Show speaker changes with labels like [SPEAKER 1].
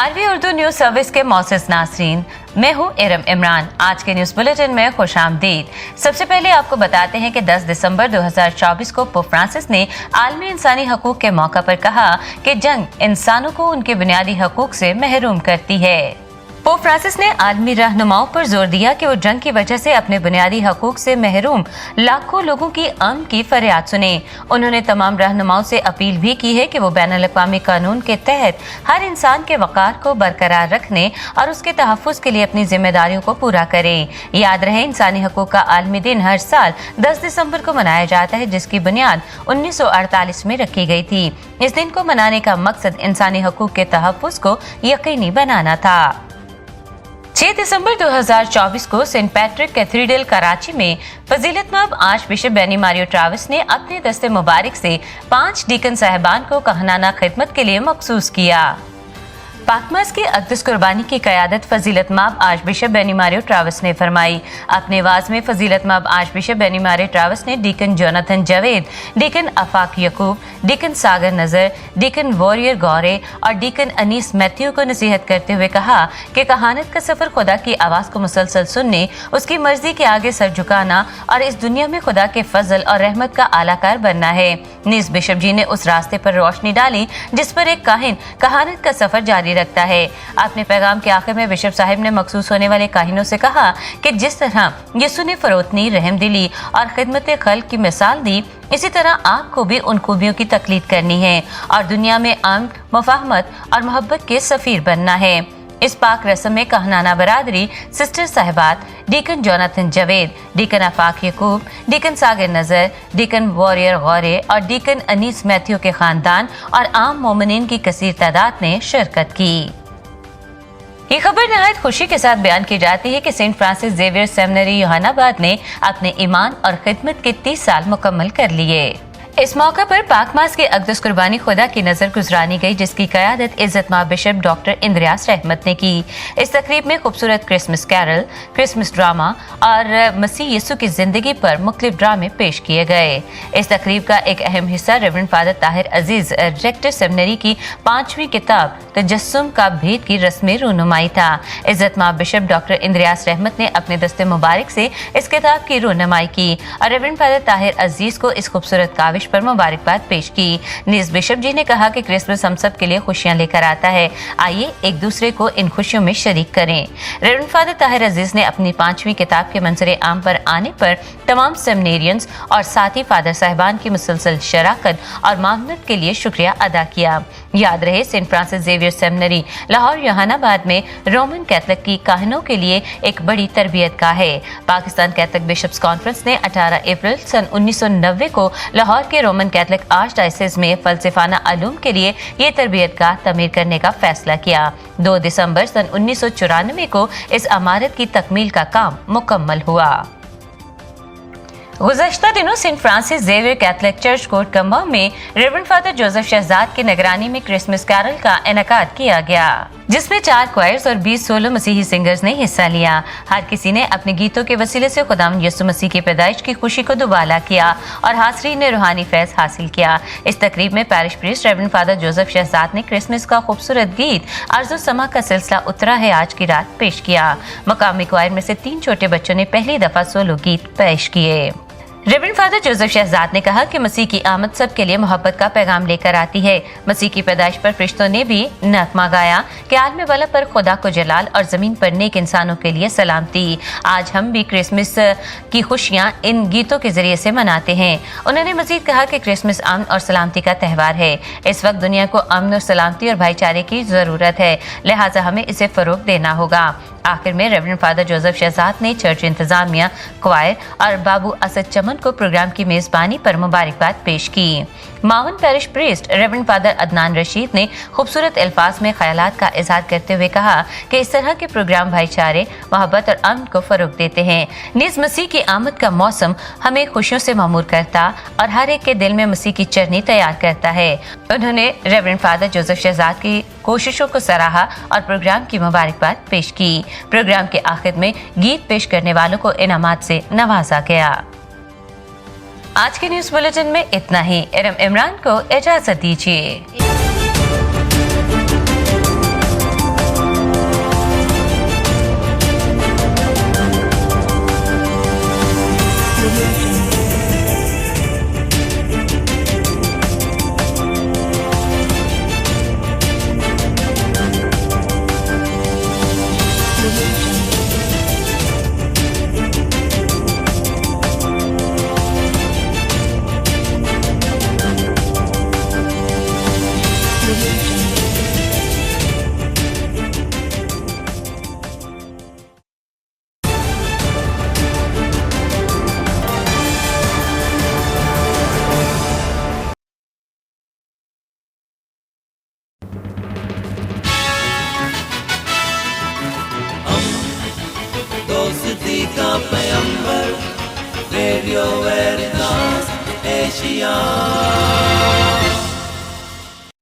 [SPEAKER 1] RV Urdu news service के मौसिस नासरीन, मैं हूं इरम इमरान। आज के न्यूज बुलेटिन में खुशामदीद। सबसे पहले आपको बताते हैं कि 10 दिसंबर 2024 को पोप फ्रांसिस ने आलमी इंसानी हकूक के मौका पर कहा कि जंग इंसानों को उनके बुनियादी हकूक से महरूम करती है। पोप फ्रांसिस ने आलमी रहनुमाओं पर जोर दिया कि वो जंग की वजह से अपने बुनियादी हकूक से महरूम लाखों लोगों की अमन की फरियाद सुने। उन्होंने तमाम रहनुमाओं से अपील भी की है कि वो बैनुल अक़वामी कानून के तहत हर इंसान के वक़ार को बरकरार रखने और उसके तहफ़्फ़ुज़ के लिए अपनी जिम्मेदारियों को पूरा करें। याद रहे, इंसानी हकूक का आलमी दिन हर साल 10 दिसंबर को मनाया जाता है, जिसकी बुनियाद 1948 में रखी गई थी। इस दिन को मनाने का मकसद इंसानी हकूक के तहफ़्फ़ुज़ को यकीनी बनाना था। 6 दिसंबर 2024 को सेंट पैट्रिक कैथेड्रल कराची में फजीलतमंद archbishop Benny Mario Travis ने अपने दस्ते मुबारक से 5 डीकन साहिबान को कहनाना खिदमत के लिए मखसूस किया। पाकमास की अक़दस कुर्बानी की क़यादत फजीलतमंद archbishop Benny Mario Travis ने फरमाई। अपने वाज़ में फजीलतमंद archbishop Benny Mario Travis ने deacon Jonathan Javed, deacon Afaq Yaqoob, deacon Sagar Nazar, deacon warrior गौरे और डीकन अनीस मैथ्यू को नसीहत करते हुए कहा कि कहानत का सफ़र खुदा की आवाज़ को मुसलसल सुनने, उसकी मर्जी के आगे सर झुकाना और इस दुनिया में खुदा के फजल और रहमत का आलाकार बनना है। नीस बिशप जी ने उस रास्ते पर रोशनी डाली जिस पर एक काहिन कहानत का सफ़र जारी रखता है। अपने पैगाम के आखिर में बिशप साहिब ने मखसूस होने वाले काहिनों से कहा कि जिस तरह यीशु ने फरोतनी, रहमदिली और खिदमत खल्क की मिसाल दी, इसी तरह आपको भी उन खूबियों की तकलीद करनी है और दुनिया में अमन, मुफाहमत और मोहब्बत के सफीर बनना है। इस पाक रस्म में कहनाना बरादरी, सिस्टर साहिबात, deacon Jonathan Javed, deacon Afaq Yaqoob, deacon Sagar Nazar, deacon warrior गौरे और डीकन अनीस मैथ्यू के खानदान और आम मोमिनीन की कसीर तादाद ने शिरकत की। ये खबर नहायत खुशी के साथ बयान की जाती है कि सेंट फ्रांसिस जेवियर सेमिनरी योहानाबाद ने अपने ईमान और खिदमत के 30 साल मुकम्मल कर लिए। इस मौका पर पाकमास की अक़दस कुर्बानी खुदा की नजर गुजरानी गई, जिसकी क़यादत इज़्ज़तमाब बिशप डॉक्टर इंद्रियास रहमत ने की। इस तकरीब में खूबसूरत क्रिसमस कैरल, क्रिसमस ड्रामा और मसीह यीशु की जिंदगी पर मुख्तलिफ ड्रामे पेश किए गए। इस तकरीब का एक अहम हिस्सा रेवरेंड फादर ताहिर अजीज, रेक्टर सेमिनरी की 5वीं किताब तजस्सुम का भेद की रस्म रूनुमाई था। इज़्ज़तमाब बिशप डॉक्टर इंद्रियास रहमत ने अपने दस्ते मुबारक से इस किताब की रूनुमाई की और रेवरेंड फादर ताहिर अजीज को इस खूबसूरत काविश पर मुबारकबाद पेश की। नीस बिशप जी ने कहा कि क्रिसमस हम सब के लिए खुशियां लेकर आता है, आइए एक दूसरे को इन खुशियों में शरीक करें। रेवरेंड फादर ताहिर अजीज ने अपनी 5वीं किताब के मंजर आम पर आने पर तमाम सेमिनेरियंस और साथी फादर साहिबान की मुसलसल शराकत और मामनत के लिए शुक्रिया अदा किया। याद रहे, Saint Francis Xavier seminary Lahore Youhanabad में रोमन कैथलिक की काहिनों के लिए एक बड़ी तरबियत गाह है। पाकिस्तान कैथलिक बिशप्स कॉन्फ्रेंस ने 18 अप्रैल सन 1990 को लाहौर के रोमन कैथलिक आर्च डायसिस में फलसफाना अलूम के लिए ये तरबियत गाह तमीर करने का फैसला किया। 2 दिसंबर सन 1994 को इस इमारत की तकमील का काम मुकम्मल हुआ। गुज़श्ता दिनों Saint Francis Xavier Catholic church कोर्ट कंबा में रेवरेंड फादर जोसेफ शहजाद की निगरानी में क्रिसमस कैरल का इनेकाद किया गया, जिसमें 4 क्वायर्स और 20 सोलो मसीही सिंगर्स ने हिस्सा लिया। हर किसी ने अपने गीतों के वसीले से खुदावंद यीशु मसीह की पैदाइश की खुशी को दुबाला किया और हाज़रीन ने रूहानी फैज़ हासिल किया। इस तकरीब में parish priest reverend father Joseph Shahzad ने क्रिसमस का खूबसूरत गीत अर्ज़ो समा का सिलसिला उतरा है आज की रात पेश किया। मकामी क्वायर में से 3 छोटे बच्चों ने पहली दफा सोलो गीत पेश किए। रेवरेंड फादर जोसेफ शहजाद ने कहा कि मसीह की आमद सब के लिए मोहब्बत का पैगाम लेकर आती है। मसीह की पैदाइश पर फरिश्तों ने भी नगमा गाया कि आलम वाला पर खुदा को जलाल और जमीन पर नेक इंसानों के लिए सलामती। आज हम भी क्रिसमस की खुशियां इन गीतों के जरिए से मनाते हैं। उन्होंने मजीद कहा कि क्रिसमस अमन और सलामती का त्यौहार है। इस वक्त दुनिया को अमन और सलामती और भाईचारे की जरूरत है, लिहाजा हमें इसे फरोग देना होगा। आखिर में रेवरेंड फादर जोसेफ शहजाद ने चर्च इंतजामिया, क्वायर और बाबू असद चमन को प्रोग्राम की मेजबानी पर मुबारकबाद पेश की। मावन parish priest reverend father Adnan Rashid ने खूबसूरत अल्फाज में ख्यालात का इजहार करते हुए कहा कि इस तरह के प्रोग्राम भाईचारे, मोहब्बत और अमन को फरोग देते हैं। निज मसीह की आमद का मौसम हमें खुशियों से मामूर करता और हर एक के दिल में मसीह की चरनी तैयार करता है। उन्होंने रेवरेंड फादर जोसेफ शहजाद की कोशिशों को सराहा और प्रोग्राम की मुबारकबाद पेश की। प्रोग्राम के आखिर में गीत पेश करने वालों को इनामात से नवाजा गया। आज के न्यूज बुलेटिन में इतना ही। इरम इमरान को इजाजत दीजिए।
[SPEAKER 2] ایشیا.